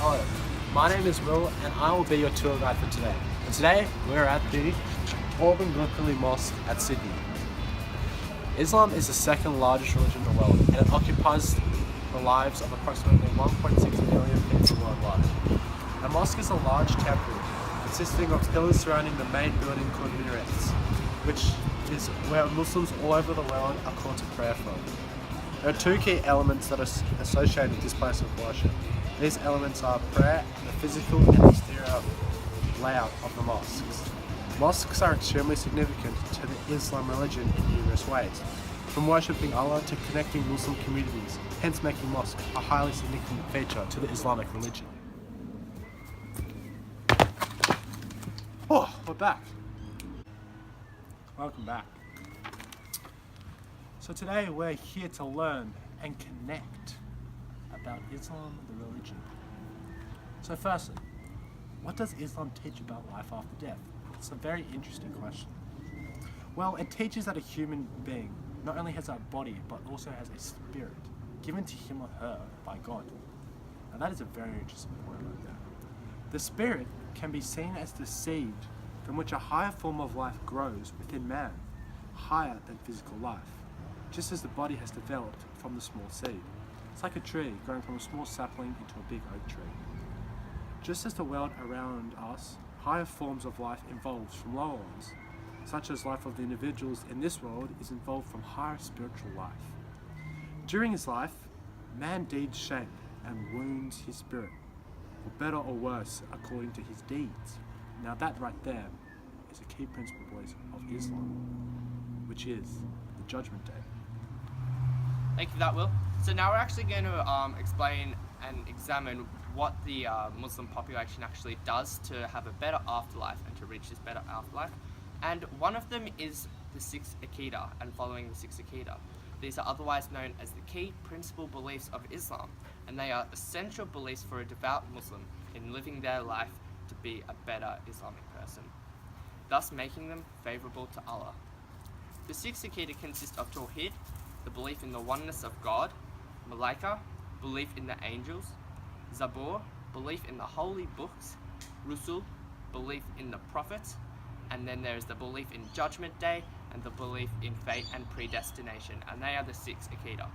Hello, my name is Will and I will be your tour guide for today. And today we're at the Auburn Glyckerley Mosque at Sydney. Islam is the second largest religion in the world and it occupies the lives of approximately 1.6 million people worldwide. A mosque is a large temple consisting of pillars surrounding the main building called minarets, which is where Muslims all over the world are called to prayer from. There are two key elements that are associated with this place of worship. These elements are prayer and the physical and exterior layout of the mosques. Mosques are extremely significant to the Islam religion in numerous ways, from worshipping Allah to connecting Muslim communities, hence making mosques a highly significant feature to the Islamic religion. Oh, we're back. Welcome back. So today we're here to learn and connect about Islam, the religion. So firstly, what does Islam teach about life after death? It's a very interesting question. Well, it teaches that a human being not only has a body, but also has a spirit given to him or her by God. And that is a very interesting point right there. The spirit can be seen as the seed from which a higher form of life grows within man, higher than physical life, just as the body has developed from the small seed. It's like a tree growing from a small sapling into a big oak tree. Just as the world around us, higher forms of life evolves from lower ones, such as life of the individuals in this world is evolved from higher spiritual life. During his life, man deeds shape and wounds his spirit, for better or worse according to his deeds. Now that right there is a key principle, boys, of Islam, which is the Judgment Day. Thank you for that, Will. So now we're actually going to explain and examine what the Muslim population actually does to have a better afterlife and to reach this better afterlife. And one of them is the six Aqidah and following the six Aqidah. These are otherwise known as the key principal beliefs of Islam, and they are essential beliefs for a devout Muslim in living their life to be a better Islamic person, thus making them favourable to Allah. The six Aqidah consist of Tawheed, the belief in the oneness of God; Malaika, belief in the angels; Zabur, belief in the holy books; Rusul, belief in the prophets; and then there is the belief in Judgment Day and the belief in fate and predestination, and they are the six Aqidah.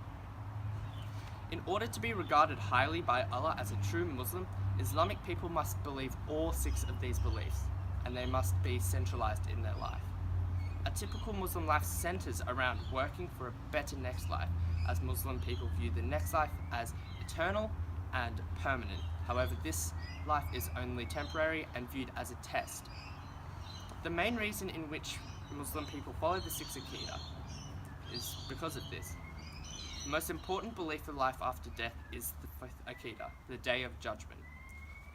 In order to be regarded highly by Allah as a true Muslim, Islamic people must believe all six of these beliefs, and they must be centralized in their life. A typical Muslim life centers around working for a better next life, as Muslim people view the next life as eternal and permanent. However, this life is only temporary and viewed as a test. The main reason in which Muslim people follow the six Aqidah is because of this. The most important belief for life after death is the fifth Aqidah, the Day of Judgment.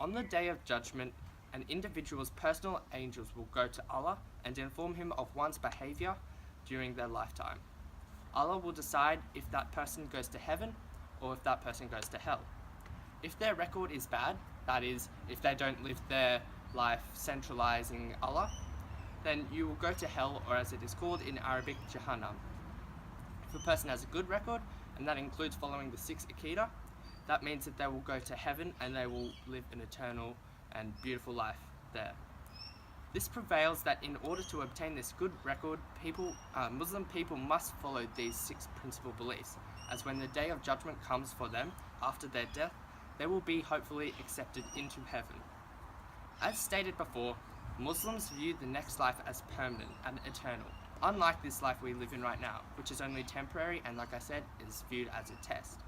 On the Day of Judgment, an individual's personal angels will go to Allah and inform him of one's behavior during their lifetime. Allah will decide if that person goes to heaven or if that person goes to hell. If their record is bad, that is, if they don't live their life centralizing Allah, then you will go to hell, or as it is called in Arabic, Jahannam. If a person has a good record, and that includes following the six Aqidah, that means that they will go to heaven and they will live an eternal and beautiful life there. This prevails that in order to obtain this good record, Muslim people must follow these six principal beliefs, as when the Day of Judgment comes for them after their death, they will be hopefully accepted into heaven. As stated before, Muslims view the next life as permanent and eternal, unlike this life we live in right now, which is only temporary and, like I said, is viewed as a test.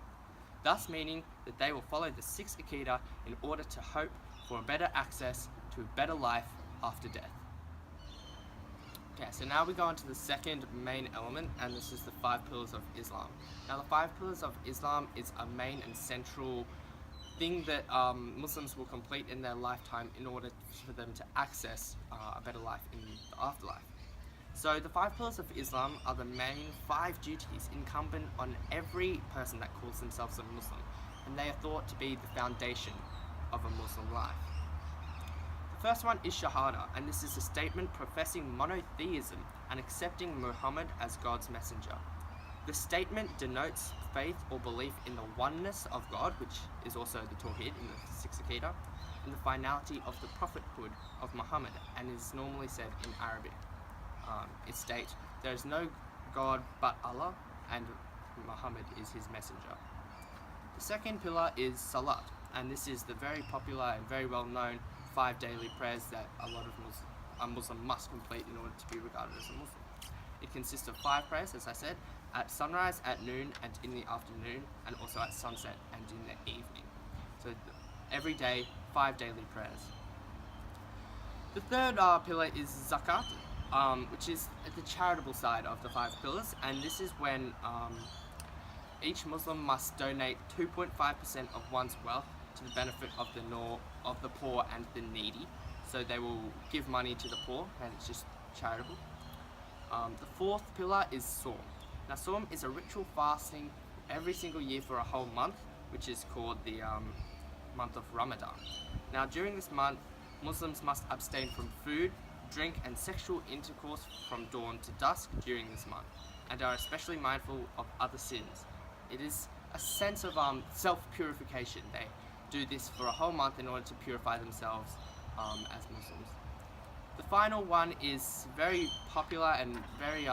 Thus meaning that they will follow the six Aqidah in order to hope for a better access to a better life after death. Okay, so now we go on to the second main element, and this is the 5 pillars of Islam. Now the 5 pillars of Islam is a main and central thing that Muslims will complete in their lifetime in order for them to access a better life in the afterlife. So the 5 pillars of Islam are the main 5 duties incumbent on every person that calls themselves a Muslim, and they are thought to be the foundation of a Muslim life. The first one is Shahada, and this is a statement professing monotheism and accepting Muhammad as God's messenger. The statement denotes faith or belief in the oneness of God, which is also the Tawhid in the Six Aqidah, and the finality of the prophethood of Muhammad, and is normally said in Arabic. It states, there is no God but Allah, and Muhammad is his messenger. The second pillar is Salat, and this is the very popular and very well known 5 daily prayers that a lot of a Muslim must complete in order to be regarded as a Muslim. It consists of 5 prayers, as I said, at sunrise, at noon, and in the afternoon, and also at sunset and in the evening. So every day, 5 daily prayers. The third pillar is Zakat, which is the charitable side of the 5 pillars, and this is when each Muslim must donate 2.5% of one's wealth to the benefit of the poor and the needy. So they will give money to the poor, and it's just charitable. The fourth pillar is Sawm. Now, Sawm is a ritual fasting every single year for a whole month, which is called the month of Ramadan. Now, during this month, Muslims must abstain from food, drink, and sexual intercourse from dawn to dusk during this month, and are especially mindful of other sins. It is a sense of self-purification. They do this for a whole month in order to purify themselves as Muslims. The final one is very popular and very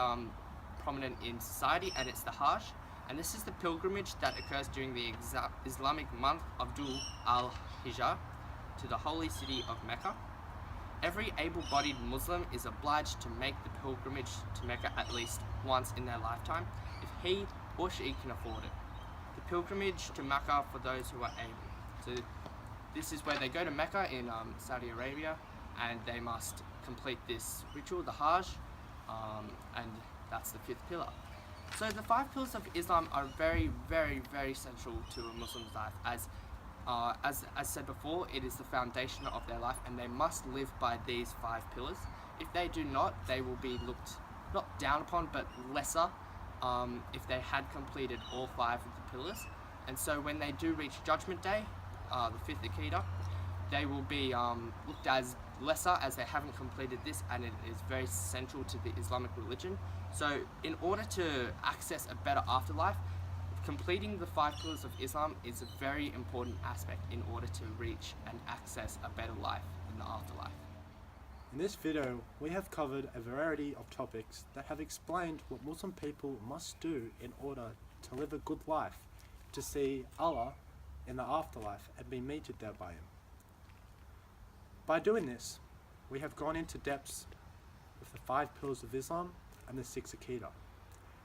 prominent in society, and it's the Hajj. And this is the pilgrimage that occurs during the Islamic month of Dhul al-Hijjah to the holy city of Mecca. Every able-bodied Muslim is obliged to make the pilgrimage to Mecca at least once in their lifetime, if he or she can afford it. The pilgrimage to Mecca for those who are able. So this is where they go to Mecca in Saudi Arabia, and they must complete this ritual, the Hajj, and that's the 5th pillar. So the 5 pillars of Islam are very, very, very central to a Muslim's life, as said before, it is the foundation of their life, and they must live by these 5 pillars. If they do not, they will be looked not down upon, but lesser if they had completed all 5 of the pillars. And so when they do reach Judgment Day, the 5th Aqidah, they will be looked as lesser as they haven't completed this, and it is very central to the Islamic religion. So in order to access a better afterlife, completing the 5 pillars of Islam is a very important aspect in order to reach and access a better life in the afterlife. In this video, we have covered a variety of topics that have explained what Muslim people must do in order to live a good life, to see Allah in the afterlife and be meted there by Him. By doing this, we have gone into depths with the 5 pillars of Islam and the 6 Aqidah.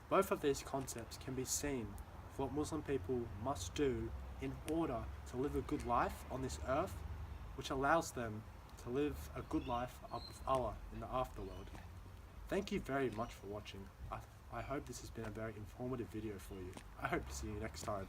Both of these concepts can be seen for what Muslim people must do in order to live a good life on this earth, which allows them to live a good life up with Allah in the afterworld. Thank you very much for watching. I hope this has been a very informative video for you. I hope to see you next time.